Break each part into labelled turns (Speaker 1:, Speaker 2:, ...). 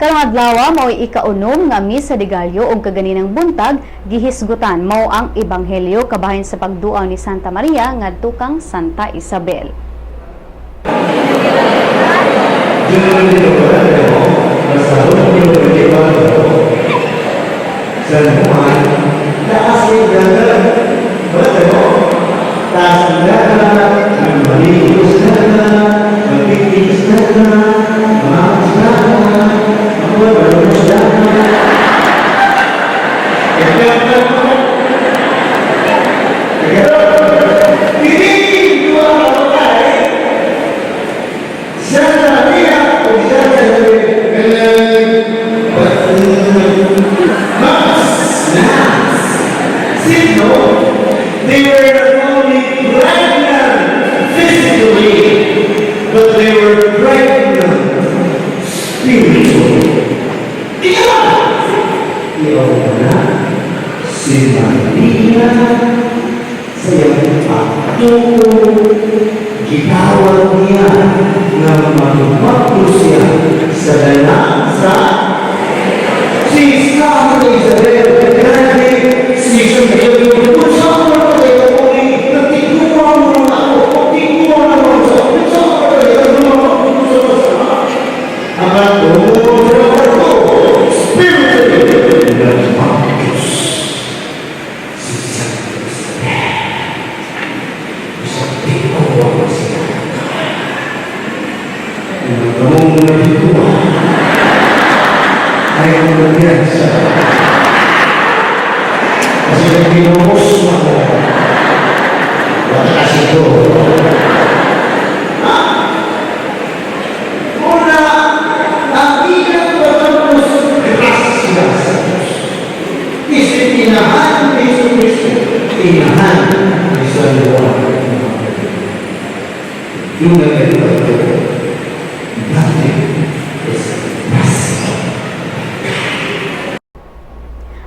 Speaker 1: Karong adlaw mao'y ikaunom nga misa de Gallo ug kaganinang buntag gihisgutan mao ang ebanghelyo kabahin sa pagduaw ni Santa Maria ngadto kang Santa Isabel.
Speaker 2: They were not only pregnant physically, but they were pregnant spiritually. Iyaw si Maria sa iyang akto, gitawag niya na magpaplo siya sa lanasa si Santa Isabel. Si Isabel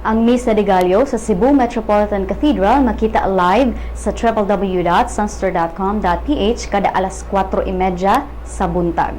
Speaker 1: Ang Misa de Gallo sa Cebu Metropolitan Cathedral makita live sa www.sunster.com.ph kada alas 4:30 sa buntag.